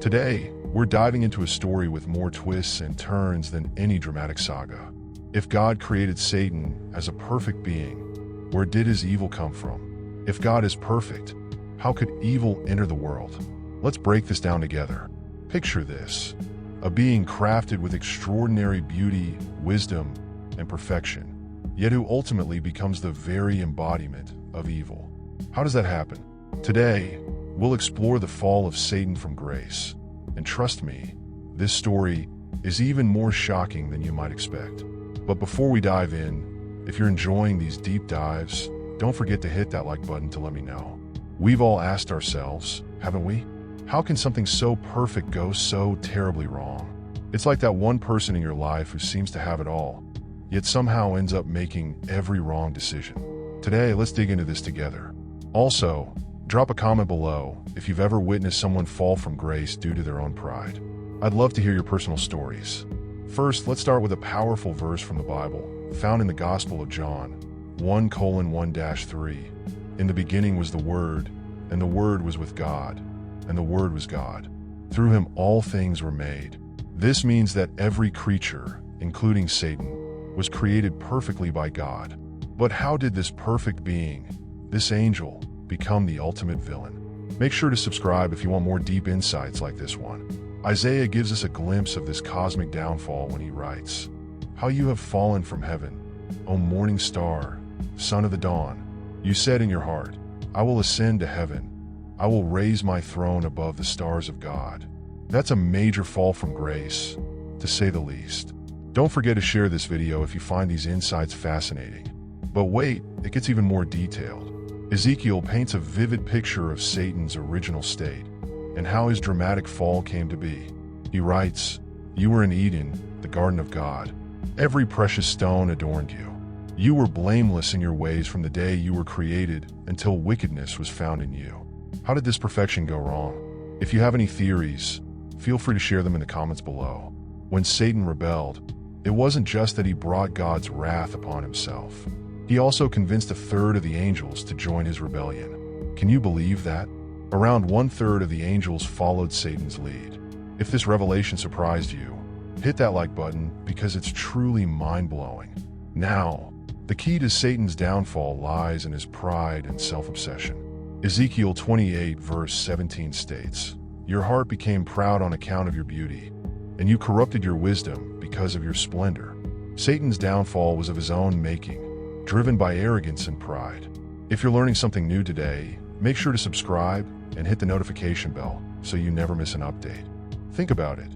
Today, we're diving into a story with more twists and turns than any dramatic saga. If God created Satan as a perfect being, where did his evil come from? If God is perfect, how could evil enter the world? Let's break this down together. Picture this: a being crafted with extraordinary beauty, wisdom, and perfection, yet who ultimately becomes the very embodiment of evil. How does that happen? Today, we'll explore the fall of Satan from grace. And trust me, this story is even more shocking than you might expect. But before we dive in, if you're enjoying these deep dives, don't forget to hit that like button to let me know. We've all asked ourselves, haven't we? How can something so perfect go so terribly wrong? It's like that one person in your life who seems to have it all, yet somehow ends up making every wrong decision. Today, let's dig into this together. Also, drop a comment below if you've ever witnessed someone fall from grace due to their own pride. I'd love to hear your personal stories. First, let's start with a powerful verse from the Bible, found in the Gospel of John, 1:1-3. In the beginning was the Word, and the Word was with God, and the Word was God. Through him all things were made. This means that every creature, including Satan, was created perfectly by God. But how did this perfect being, this angel, become the ultimate villain? Make sure to subscribe if you want more deep insights like this one. Isaiah gives us a glimpse of this cosmic downfall when he writes, "How you have fallen from heaven, O morning star, son of the dawn. You said in your heart, I will ascend to heaven. I will raise my throne above the stars of God." That's a major fall from grace, to say the least. Don't forget to share this video if you find these insights fascinating. But wait, it gets even more detailed. Ezekiel paints a vivid picture of Satan's original state and how his dramatic fall came to be. He writes, "You were in Eden, the garden of God. Every precious stone adorned you. You were blameless in your ways from the day you were created until wickedness was found in you." How did this perfection go wrong? If you have any theories, feel free to share them in the comments below. When Satan rebelled, it wasn't just that he brought God's wrath upon himself. He also convinced a third of the angels to join his rebellion. Can you believe that? Around 1/3 of the angels followed Satan's lead. If this revelation surprised you, hit that like button because it's truly mind-blowing. Now, the key to Satan's downfall lies in his pride and self-obsession. Ezekiel 28 verse 17 states, "Your heart became proud on account of your beauty, and you corrupted your wisdom because of your splendor." Satan's downfall was of his own making, driven by arrogance and pride. If you're learning something new today, make sure to subscribe and hit the notification bell so you never miss an update. Think about it.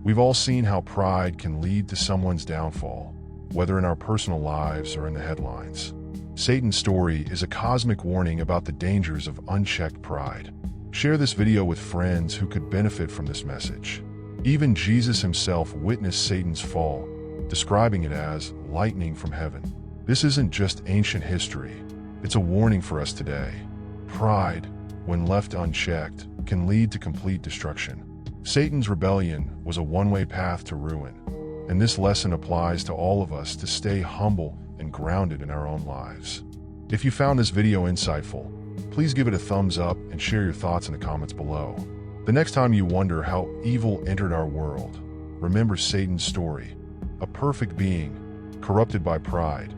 We've all seen how pride can lead to someone's downfall, whether in our personal lives or in the headlines. Satan's story is a cosmic warning about the dangers of unchecked pride. Share this video with friends who could benefit from this message. Even Jesus himself witnessed Satan's fall, describing it as lightning from heaven. This isn't just ancient history, it's a warning for us today. Pride, when left unchecked, can lead to complete destruction. Satan's rebellion was a one-way path to ruin, and this lesson applies to all of us to stay humble and grounded in our own lives. If you found this video insightful, please give it a thumbs up and share your thoughts in the comments below. The next time you wonder how evil entered our world, remember Satan's story, a perfect being, corrupted by pride,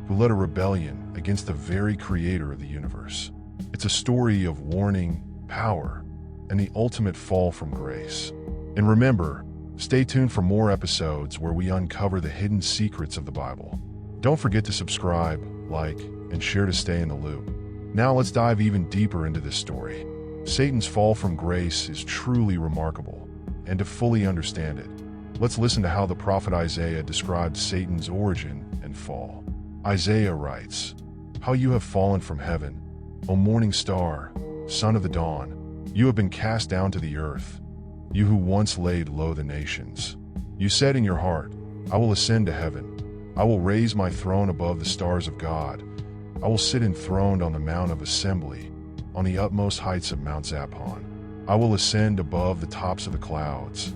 who led a rebellion against the very creator of the universe. It's a story of warning, power, and the ultimate fall from grace. And remember, stay tuned for more episodes where we uncover the hidden secrets of the Bible. Don't forget to subscribe, like, and share to stay in the loop. Now let's dive even deeper into this story. Satan's fall from grace is truly remarkable, and to fully understand it, let's listen to how the prophet Isaiah describes Satan's origin and fall. Isaiah writes, "How you have fallen from heaven, O morning star, son of the dawn. You have been cast down to the earth, you who once laid low the nations. You said in your heart, I will ascend to heaven. I will raise my throne above the stars of God. I will sit enthroned on the Mount of Assembly, on the utmost heights of Mount Zaphon. I will ascend above the tops of the clouds.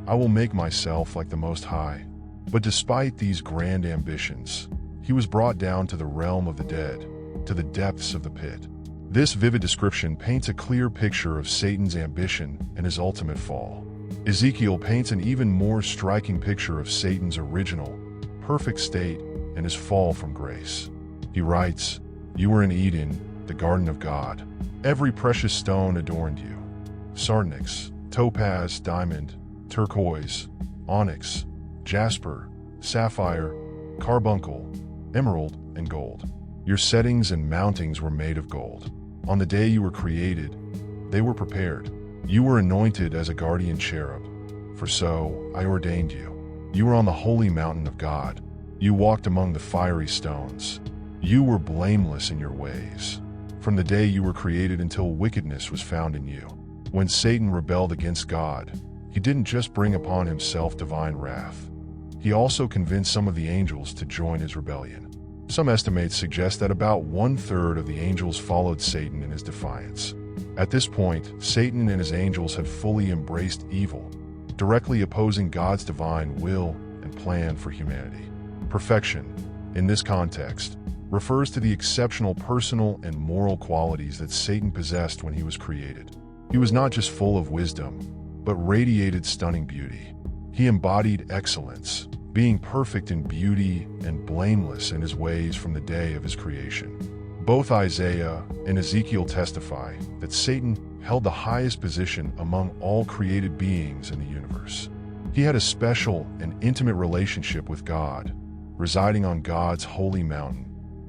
I will make myself like the Most High." But despite these grand ambitions, he was brought down to the realm of the dead, to the depths of the pit. This vivid description paints a clear picture of Satan's ambition and his ultimate fall. Ezekiel paints an even more striking picture of Satan's original, perfect state and his fall from grace. He writes, "You were in Eden, the garden of God. Every precious stone adorned you. Sardonyx, topaz, diamond, turquoise, onyx, jasper, sapphire, carbuncle, emerald, and gold. Your settings and mountings were made of gold. On the day you were created, they were prepared. You were anointed as a guardian cherub, for so I ordained you. You were on the holy mountain of God. You walked among the fiery stones. You were blameless in your ways, from the day you were created until wickedness was found in you." When Satan rebelled against God, he didn't just bring upon himself divine wrath. He also convinced some of the angels to join his rebellion. Some estimates suggest that about 1/3 of the angels followed Satan in his defiance. At this point, Satan and his angels had fully embraced evil, directly opposing God's divine will and plan for humanity. Perfection, in this context, refers to the exceptional personal and moral qualities that Satan possessed when he was created. He was not just full of wisdom, but radiated stunning beauty. He embodied excellence, being perfect in beauty and blameless in his ways from the day of his creation. Both Isaiah and Ezekiel testify that Satan held the highest position among all created beings in the universe. He had a special and intimate relationship with God, residing on God's holy mountain,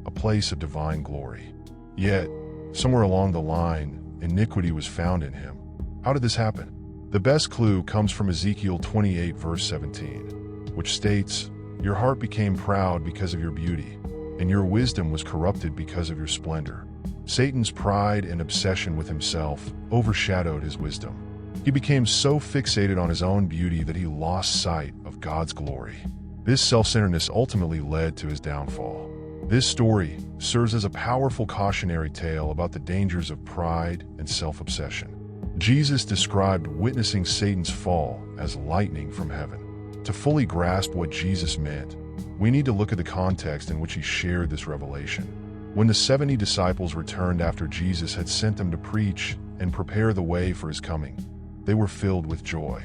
a place of divine glory. Yet, somewhere along the line, iniquity was found in him. How did this happen? The best clue comes from Ezekiel 28 verse 17, which states, "Your heart became proud because of your beauty, and your wisdom was corrupted because of your splendor." Satan's pride and obsession with himself overshadowed his wisdom. He became so fixated on his own beauty that he lost sight of God's glory. This self-centeredness ultimately led to his downfall. This story serves as a powerful cautionary tale about the dangers of pride and self-obsession. Jesus described witnessing Satan's fall as lightning from heaven. To fully grasp what Jesus meant, we need to look at the context in which he shared this revelation. When the 70 disciples returned after Jesus had sent them to preach and prepare the way for his coming, they were filled with joy.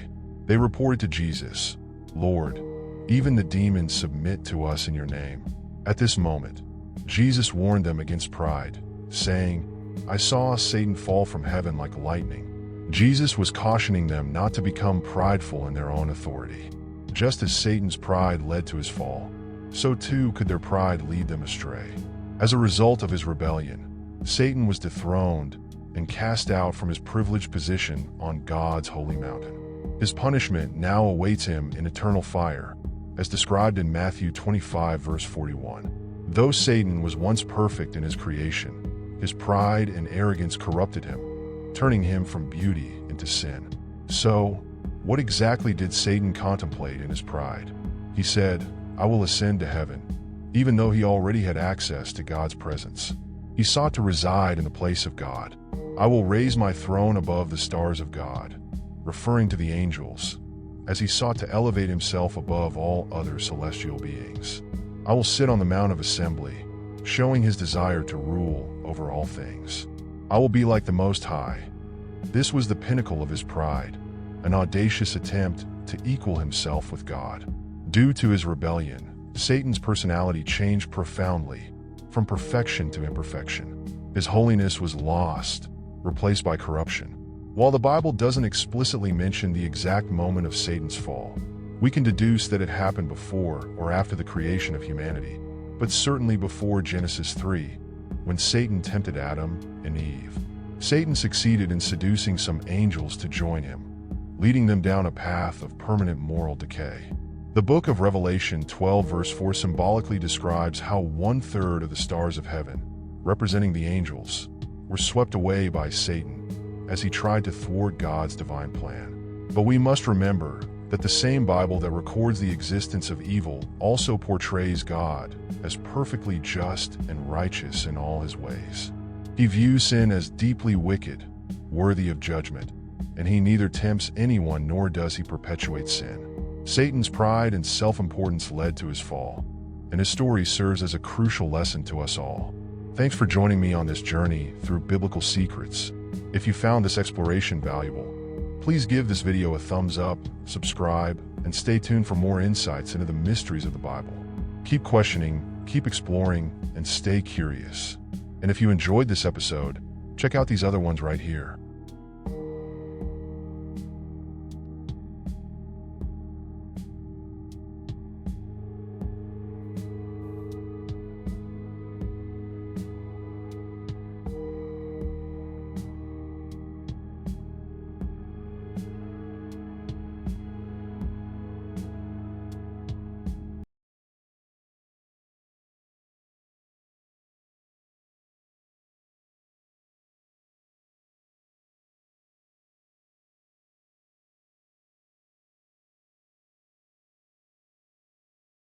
They reported to Jesus, "Lord, even the demons submit to us in your name." At this moment, Jesus warned them against pride, saying, "I saw Satan fall from heaven like lightning." Jesus was cautioning them not to become prideful in their own authority. Just as Satan's pride led to his fall, so too could their pride lead them astray. As a result of his rebellion, Satan was dethroned and cast out from his privileged position on God's holy mountain. His punishment now awaits him in eternal fire, as described in Matthew 25 verse 41. Though Satan was once perfect in his creation, his pride and arrogance corrupted him, turning him from beauty into sin. So, what exactly did Satan contemplate in his pride? He said, "I will ascend to heaven," even though he already had access to God's presence. He sought to reside in the place of God. "I will raise my throne above the stars of God," referring to the angels, as he sought to elevate himself above all other celestial beings. "I will sit on the Mount of Assembly," showing his desire to rule over all things. "I will be like the Most High." This was the pinnacle of his pride, an audacious attempt to equal himself with God. Due to his rebellion, Satan's personality changed profoundly, from perfection to imperfection. His holiness was lost, replaced by corruption. While the Bible doesn't explicitly mention the exact moment of Satan's fall, we can deduce that it happened before or after the creation of humanity, but certainly before Genesis 3, when Satan tempted Adam and Eve. Satan succeeded in seducing some angels to join him, leading them down a path of permanent moral decay. The book of Revelation 12 verse 4 symbolically describes how 1/3 of the stars of heaven, representing the angels, were swept away by Satan as he tried to thwart God's divine plan. But we must remember that the same Bible that records the existence of evil also portrays God as perfectly just and righteous in all his ways. He views sin as deeply wicked, worthy of judgment, and he neither tempts anyone nor does he perpetuate sin. Satan's pride and self-importance led to his fall, and his story serves as a crucial lesson to us all. Thanks for joining me on this journey through biblical secrets. If you found this exploration valuable, please give this video a thumbs up, subscribe, and stay tuned for more insights into the mysteries of the Bible. Keep questioning, keep exploring, and stay curious. And if you enjoyed this episode, check out these other ones right here.